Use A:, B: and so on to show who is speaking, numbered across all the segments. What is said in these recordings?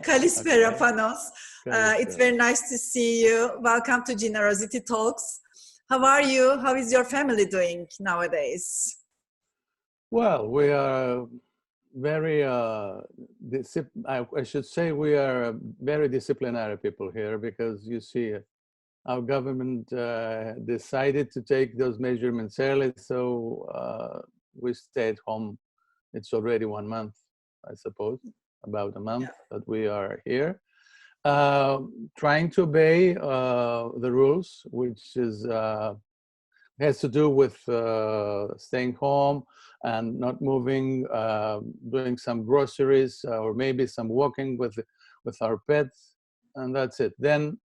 A: Kalispera,
B: Okay.
A: Panos. It's
B: Kalispera.
A: very nice to see you. Welcome to Generosity Talks. How are you? How is your family doing nowadays?
B: Well, we are very, I should say we are very disciplinary people here, because you see our government decided to take those measurements early, so we stayed home. It's already 1 month, I suppose, about a month that we are here. Trying to obey the rules, which is has to do with staying home and not moving, doing some groceries, or maybe some walking with our pets, and that's it. Then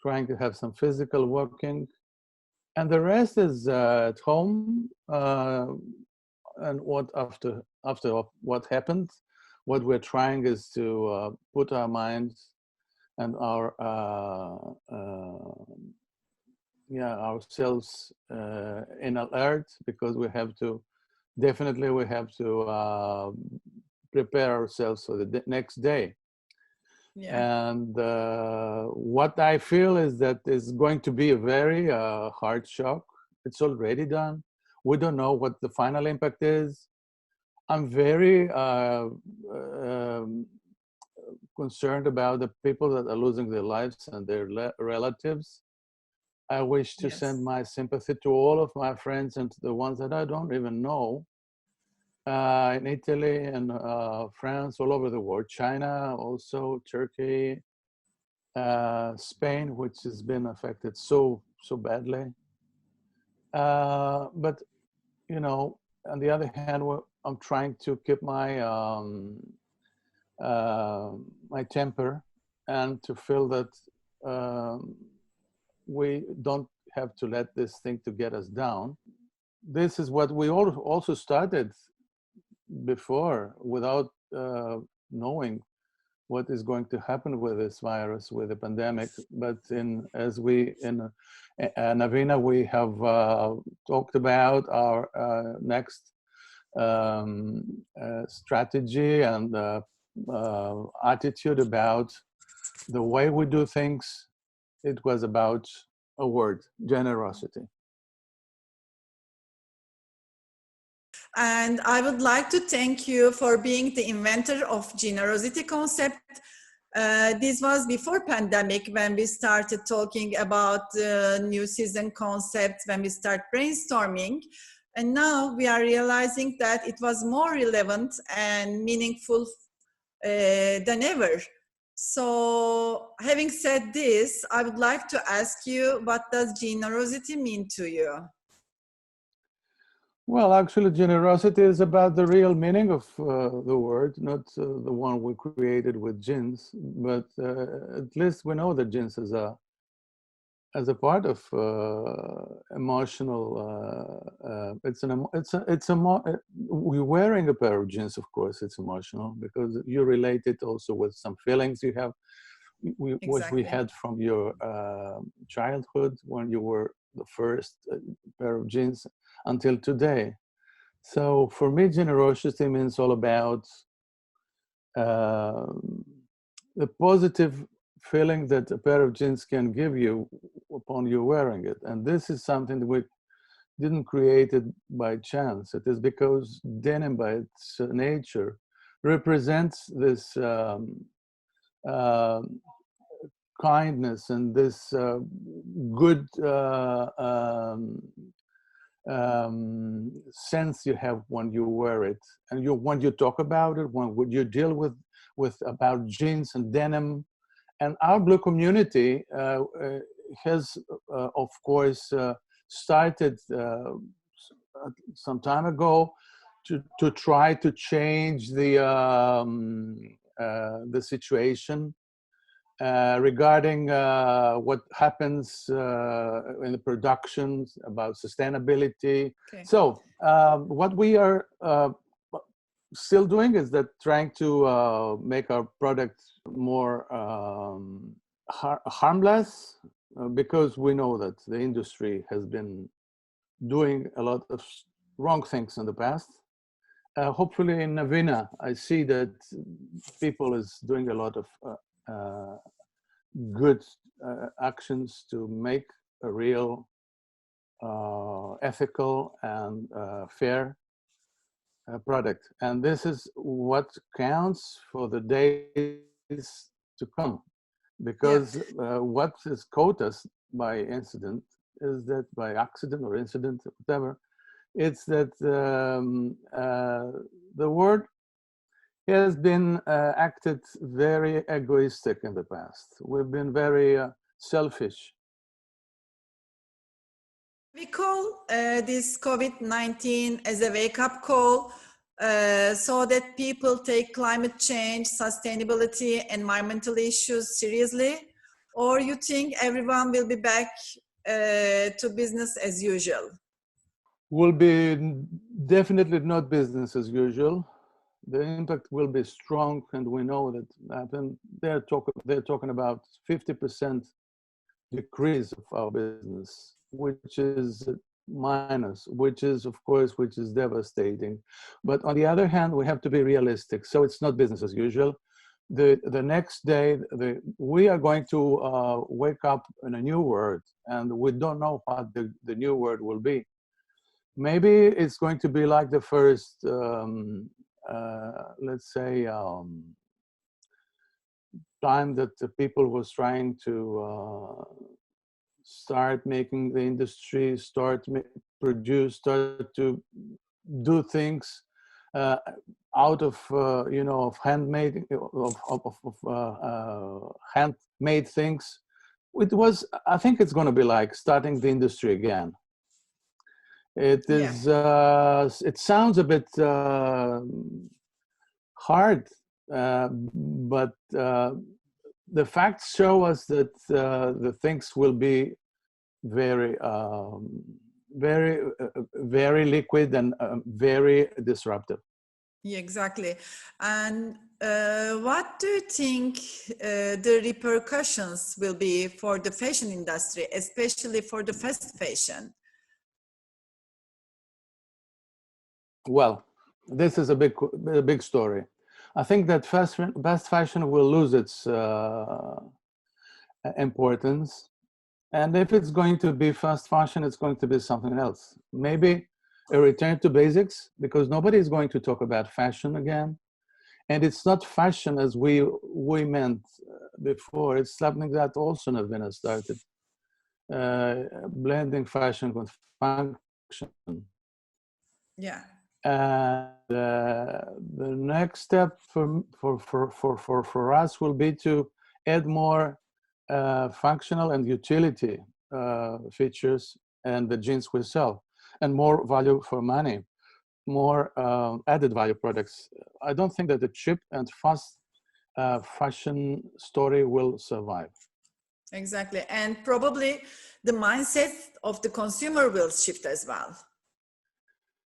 B: trying to have some physical walking, and the rest is at home. And what after what happened, what we're trying is to put our minds and our ourselves in alert, because we have to prepare ourselves for the next day. And what I feel is that it's going to be a very hard shock. It's already done. We don't know what the final impact is. I'm very concerned about the people that are losing their lives and their relatives. I wish to send my sympathy to all of my friends and to the ones that I don't even know, in Italy and France, all over the world, China, also Turkey, Spain, which has been affected so badly. But you know, on the other hand, I'm trying to keep my my temper, and to feel that we don't have to let this thing to get us down. This is what we all also started before, without knowing what is going to happen with this virus, with the pandemic. But as we in Naveena, we have talked about our next strategy and attitude about the way we do things. It was about a word: generosity.
A: And I would like to thank you for being the inventor of generosity concept. This was before pandemic, when we started talking about new season concepts, when we start brainstorming. And now we are realizing that it was more relevant and meaningful than ever. So having said this, I would like to ask you, what does generosity mean to you?
B: Well, actually, generosity is about the real meaning of the word, not the one we created with jeans. But at least we know that jeans as a part of emotional. We're wearing a pair of jeans. Of course, it's emotional, because you relate it also with some feelings you have, which we had from your childhood, when you were the first pair of jeans, until today. So for me, generosity means all about the positive feeling that a pair of jeans can give you upon you wearing it. And this is something that we didn't create it by chance. It is because denim, by its nature, represents this kindness and this good sense you have when you wear it, and when you talk about it, when you deal with about jeans and denim. And our Blue community has, of course, started some time ago to try to change the situation regarding what happens in the productions, about sustainability. So what we are still doing is that trying to make our product more harmless, because we know that the industry has been doing a lot of wrong things in the past, hopefully in Naveena, I see that people is doing a lot of good actions to make a real ethical and fair product. And this is what counts for the days to come.
A: Yeah.
B: Because what is caught us by incident is that by accident or incident, whatever, it's that the world has been acted very egoistic in the past. We've been very selfish.
A: We call this COVID-19 as a wake-up call so that people take climate change, sustainability, environmental issues seriously, or you think everyone will be back to business as usual?
B: Will be definitely not business as usual. The impact will be strong, and we know that they're talking about 50% decrease of our business, which is minus, which is of course, which is devastating. But on the other hand, we have to be realistic. So it's not business as usual. The next day, we are going to wake up in a new world, and we don't know what the new world will be. Maybe it's going to be like the first, let's say, time that the people was trying to start making the industry, start to do things out of of handmade handmade things. It was, I think it's going to be like starting the industry again. It is. It sounds a bit hard, but the facts show us that the things will be very, very liquid and very disruptive.
A: Yeah, exactly. And what do you think the repercussions will be for the fashion industry, especially for the fast fashion?
B: Well, this is a big story. I think that fast fashion will lose its importance. And if it's going to be fast fashion, it's going to be something else. Maybe a return to basics, because nobody is going to talk about fashion again. And it's not fashion as we meant before. It's something that also Naveena started, blending fashion with function.
A: Yeah.
B: And the next step for us will be to add more functional and utility features and the jeans we sell, and more value for money, more added value products. I don't think that the cheap and fast fashion story will survive.
A: Exactly. And probably the mindset of the consumer will shift as well.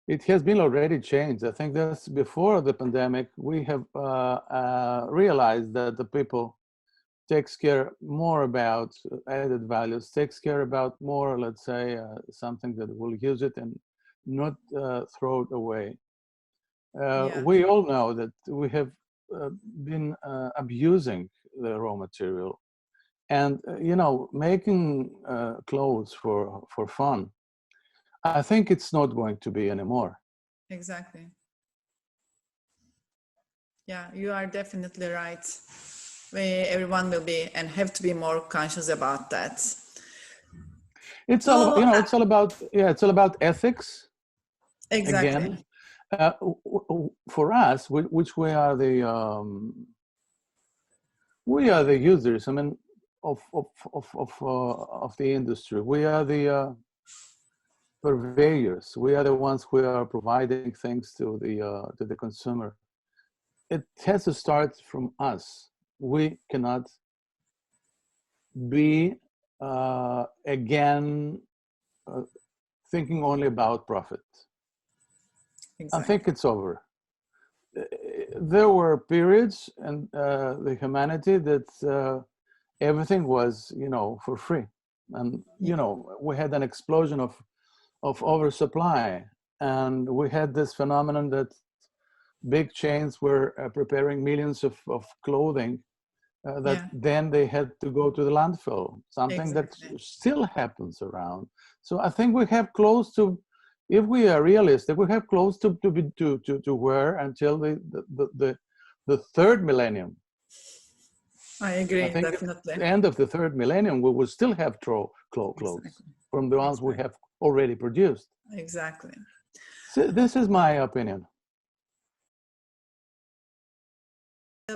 B: It has been already changed. I think that's before the pandemic, we have realized that the people takes care more about added values, takes care about more, let's say, something that will use it and not throw it away. We all know that we have been abusing the raw material, and making clothes for fun. I think it's not going to be anymore.
A: Exactly. Yeah, you are definitely right. Everyone will be and have to be more conscious about that.
B: It's all, it's all about ethics.
A: Exactly.
B: Again, for us, which we are the users. I mean, of the industry. We are the purveyors. We are the ones who are providing things to the consumer. It has to start from us. We cannot be again thinking only about profit. Exactly. I think it's over. There were periods in the humanity that everything was, for free, and we had an explosion of oversupply, and we had this phenomenon that big chains were preparing millions of clothing that then they had to go to the landfill, something that still happens around. So I think we have clothes to, if we are realistic, we have clothes to wear until the third millennium.
A: I agree,
B: I think
A: definitely.
B: at the end of the third millennium, we will still have clothes from the ones we have already produced.
A: Exactly.
B: So this is my opinion.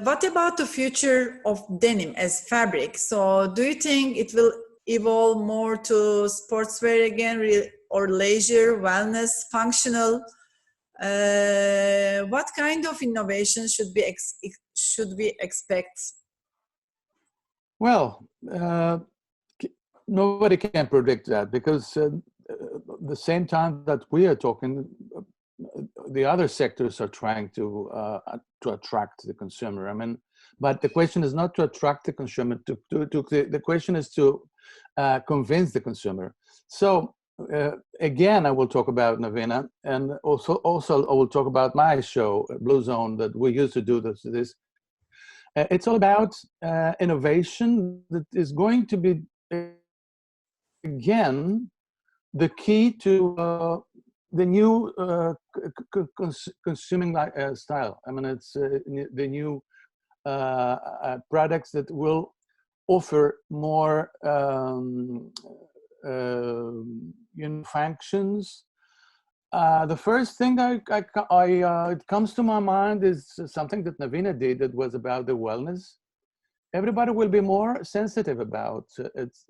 A: What about the future of denim as fabric? So do you think it will evolve more to sportswear again, or leisure, wellness, functional? What kind of innovation should we expect?
B: Well, nobody can predict that, because the same time that we are talking, the other sectors are trying to attract the consumer. I mean, but the question is not to attract the consumer. The question is to convince the consumer. So again, I will talk about Naveena, and also I will talk about my show, Bluezone, that we used to do this. It's all about innovation that is going to be, again, the key to the new consuming style. I mean, it's the new products that will offer more functions. The first thing it comes to my mind is something that Naveena did, that was about the wellness. Everybody will be more sensitive about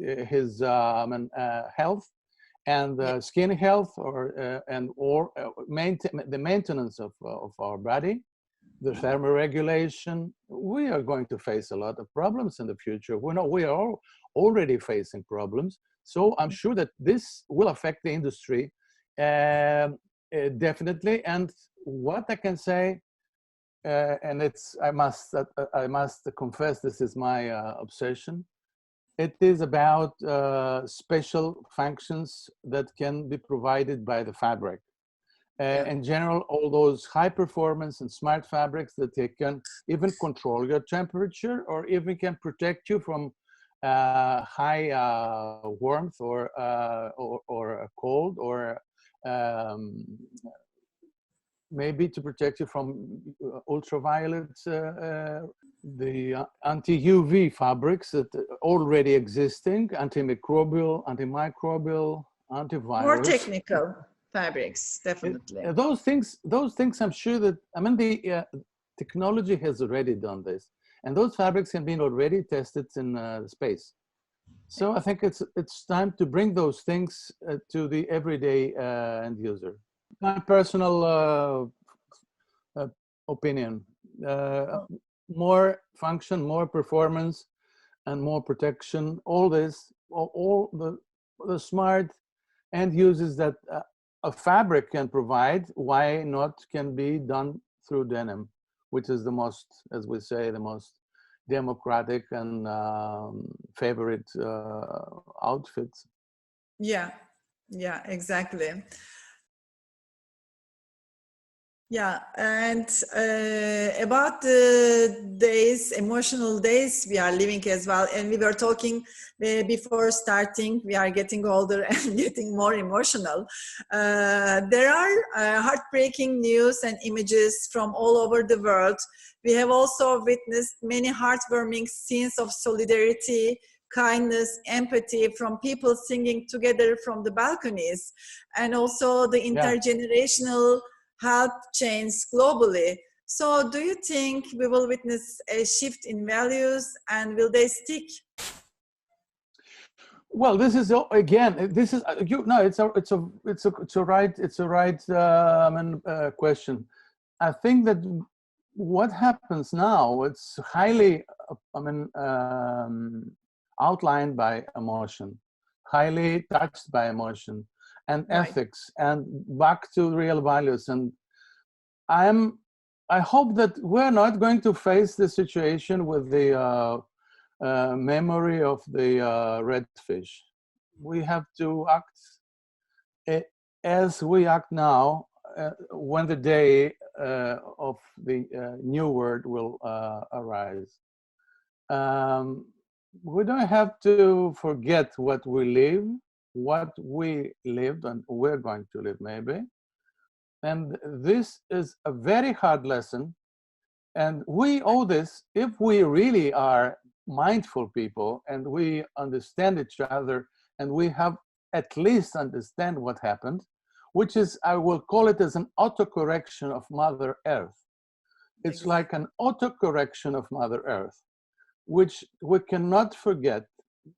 B: his health and skin health, or the maintenance of our body, the thermoregulation. We are going to face a lot of problems in the future. We are already facing problems. So I'm sure that this will affect the industry definitely. And what I can say, and I must confess, this is my obsession. It is about special functions that can be provided by the fabric. In general, all those high performance and smart fabrics that they can even control your temperature, or even can protect you from high warmth or cold, or maybe to protect you from ultraviolet, the anti-UV fabrics that are already existing, antimicrobial, antivirus.
A: More technical fabrics, definitely.
B: Those things, I'm sure that, I mean, the technology has already done this, and those fabrics have been already tested in space. So I think it's time to bring those things to the everyday end user. My personal opinion, more function, more performance, and more protection. All this, all the smart end uses that a fabric can provide, why not can be done through denim, which is the most, as we say, the most democratic and favorite outfits.
A: Yeah, exactly. Yeah, and about the days, emotional days we are living as well. And we were talking before starting, we are getting older and getting more emotional. There are heartbreaking news and images from all over the world. We have also witnessed many heartwarming scenes of solidarity, kindness, empathy from people singing together from the balconies, and also the intergenerational help chains globally. So do you think we will witness a shift in values, and will they stick?
B: Well, this is again, this is it's a right question. I think that what happens now, it's highly outlined by emotion, highly touched by emotion and ethics, and back to real values. And I hope that we're not going to face the situation with the memory of the red fish. We have to act as we act now, when the day of the new world will arise. We don't have to forget what we lived and we're going to live maybe. And this is a very hard lesson. And we owe this, if we really are mindful people and we understand each other and we have at least understand what happened, which is, I will call it as an autocorrection of Mother Earth. It's like an autocorrection of Mother Earth, which we cannot forget.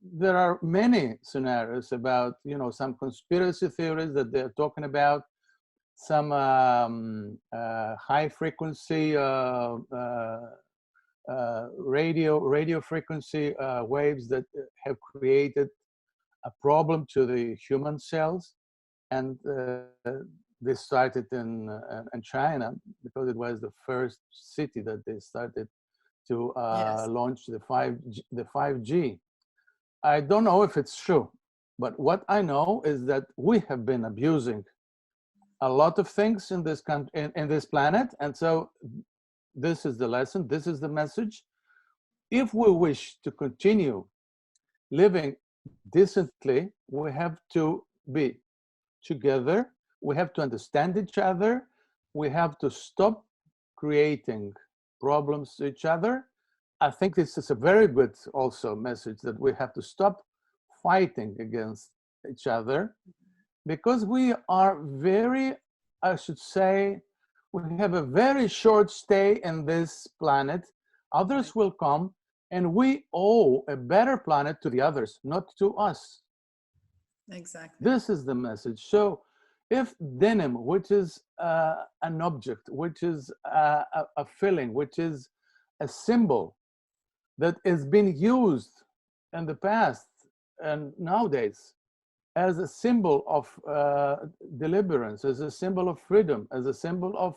B: There are many scenarios about, you know, some conspiracy theories that they're talking about, some high frequency radio frequency waves that have created a problem to the human cells, and they started in China because it was the first city that they started to launch the 5G. I don't know if it's true, but what I know is that we have been abusing a lot of things in this country, in this planet, and so this is the lesson. This is the message. If we wish to continue living decently, we have to be together. We have to understand each other. We have to stop creating problems to each other. I think this is a very good also message that we have to stop fighting against each other, because we are very, I should say, we have a very short stay in this planet. Others will come, and we owe a better planet to the others, not to us.
A: Exactly.
B: This is the message. So if denim, which is an object, which is a feeling, which is a symbol that is being used in the past and nowadays as a symbol of deliverance, as a symbol of freedom, as a symbol of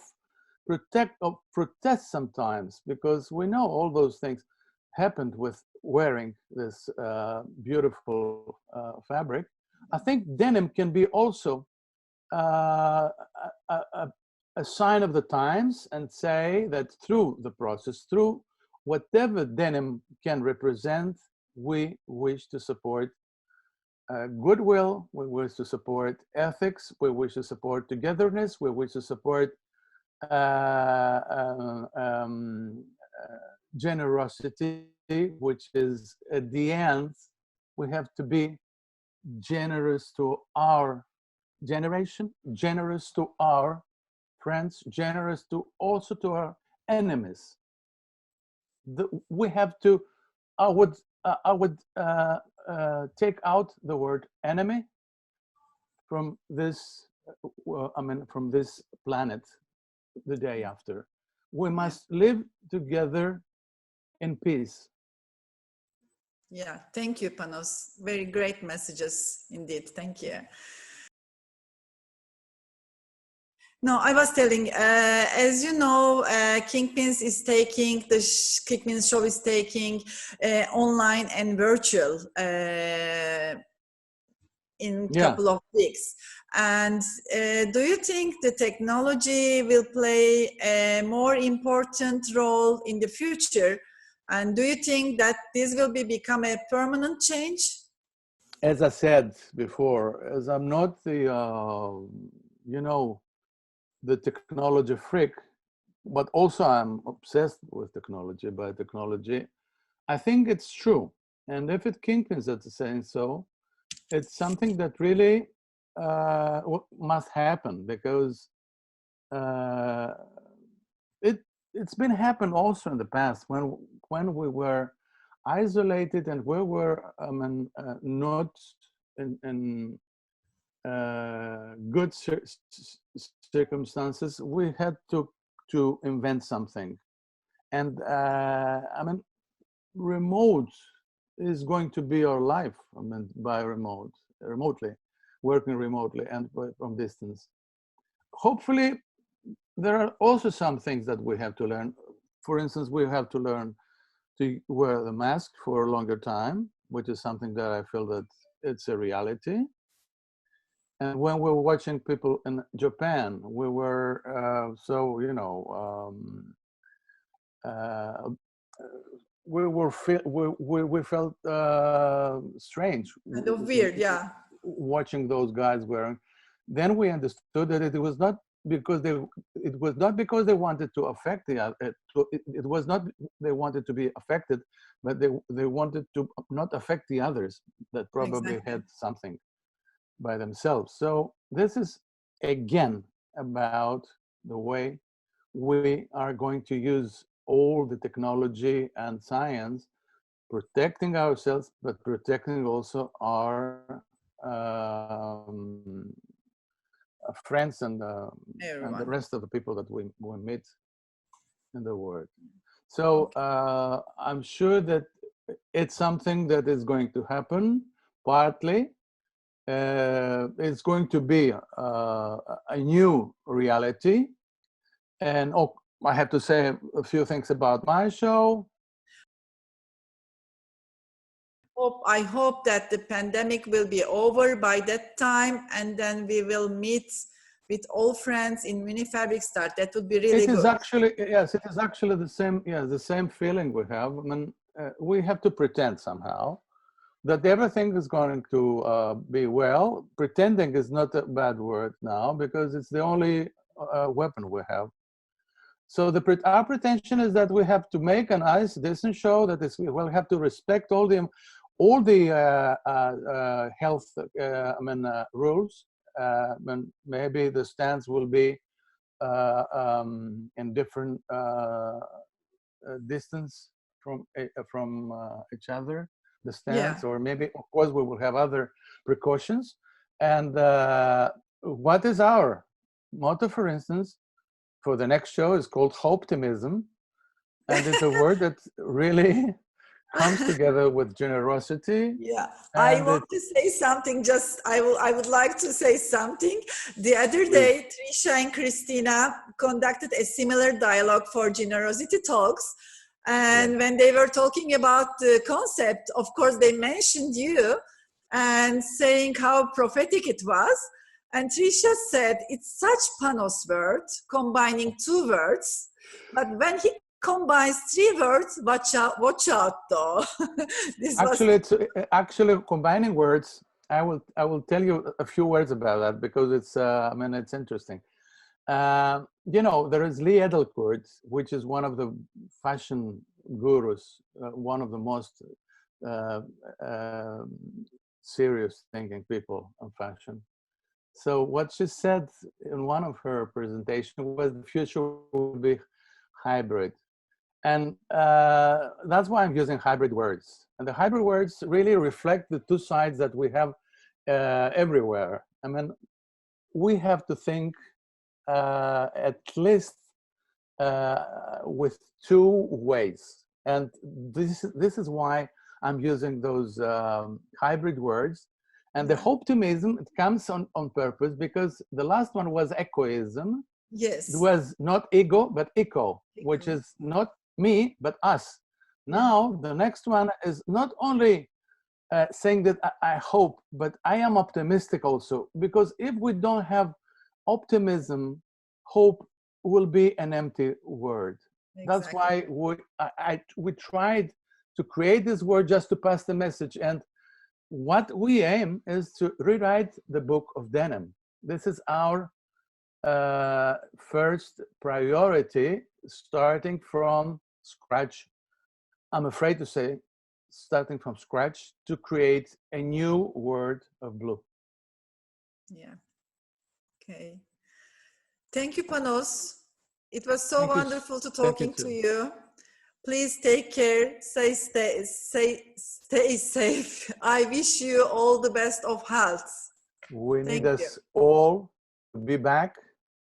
B: protest sometimes, because we know all those things happened with wearing this beautiful fabric. I think denim can be also a sign of the times, and say that through the process, through whatever denim can represent, we wish to support goodwill, we wish to support ethics, we wish to support togetherness, we wish to support generosity, which is at the end, we have to be generous to our generation, generous to our friends, generous to also to our enemies. We have to, I would take out the word enemy from this, from this planet the day after. We must live together in peace.
A: Yeah, thank you, Panos. Very great messages indeed. Thank you. No, I was telling, as you know, Kingpins is taking, the Kingpins show is taking online and virtual in a couple of weeks. And do you think the technology will play a more important role in the future? And do you think that this will become a permanent change?
B: As I said before, as I'm not the, you know, the technology freak, but also I'm obsessed with technology, by technology. I think it's true. And if it Kingpins are saying so, it's something that really must happen, because it's been happened also in the past when we were isolated and we were not in good circumstances. We had to invent something, and remote is going to be our life. By remotely working remotely and from distance. Hopefully, there are also some things that we have to learn. For instance, we have to learn to wear the mask for a longer time, which is something that I feel that it's a reality. And when we were watching people in Japan, we were so, uh, we felt strange
A: Kind of weird, yeah.
B: watching those guys wearing. Then we understood that it was not because they wanted to affect the it was not they wanted to be affected, but they wanted to not affect the others that probably
A: Exactly.
B: had something by themselves. So this is again about the way we are going to use all the technology and science, protecting ourselves, but protecting also our friends and the
A: Everyone.
B: rest of the people that we meet in the world. So
A: Okay.
B: I'm sure that it's something that is going to happen partly. It's going to be a new reality. And oh, I have to say a few things about my show.
A: I hope that the pandemic will be over by that time, and then we will meet with all friends in Mini Fabric Start. That would be really
B: It is
A: good.
B: actually, yes, it is actually the same, yes, the same feeling we have. I mean, we have to pretend somehow that everything is going to be well. Pretending is not a bad word now because it's the only weapon we have. So our pretension is that we have to make a nice, decent show. That is, we will have to respect all the health, rules. Maybe the stands will be in different distance from each other, the
A: Yeah.
B: stands, or maybe, of course, we will have other precautions. And what is our motto, for instance, for the next show is called Optimism, and it's a word that really comes together with generosity.
A: Yeah, I
B: And
A: want
B: it,
A: to say something. Just I would like to say something. The other
B: please,
A: day, Trisha and Christina conducted a similar dialogue for Generosity Talks.
B: yeah.
A: And when they were talking about the concept, of course, they mentioned you and saying how prophetic it was. And Trisha said, it's such Panos word, combining two words. But when he combines three words, watch out though. This was,
B: Actually, it's actually combining words. I will tell you a few words about that because it's it's interesting. There is Lee Edelkourt, which is one of the fashion gurus, one of the most uh, uh, serious thinking people on fashion. So what she said in one of her presentations was the future will be hybrid. And that's why I'm using hybrid words. And the hybrid words really reflect the two sides that we have everywhere. I mean, we have to think at least with two ways. And this is why I'm using those hybrid words. And the
A: yeah.
B: optimism, it comes on purpose because the last one was egoism. It
A: Yes.
B: was not ego, but eco, which is not me, but us.
A: Yeah.
B: Now, the next one is not only saying that I hope, but I am optimistic also. Because if we don't have optimism, hope will be an empty word. That's
A: Exactly.
B: why we tried to create this word just to pass the message. And what we aim is to rewrite the book of Denim. This is our first priority, starting from scratch. I'm afraid to say, starting from scratch to create a new word of blue.
A: Yeah. Okay. Thank you, Panos. It was so
B: Thank you.
A: wonderful to
B: Thank you
A: talking to
B: too.
A: you. Please take care. Stay safe. I wish you all the best of health.
B: We need
A: Thank you.
B: us all to be back,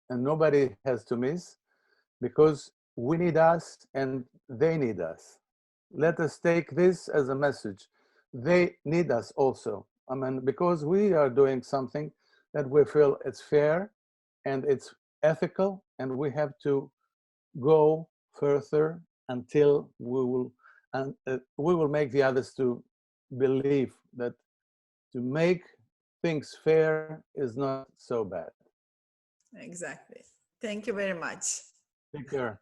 B: and nobody has to miss, because we need us and they need us. Let us take this as a message. They need us also. I mean, because we are doing something that we feel it's fair and it's ethical, and we have to go further until we will make the others to believe that to make things fair is not so bad.
A: Exactly. Thank you very much.
B: Take care.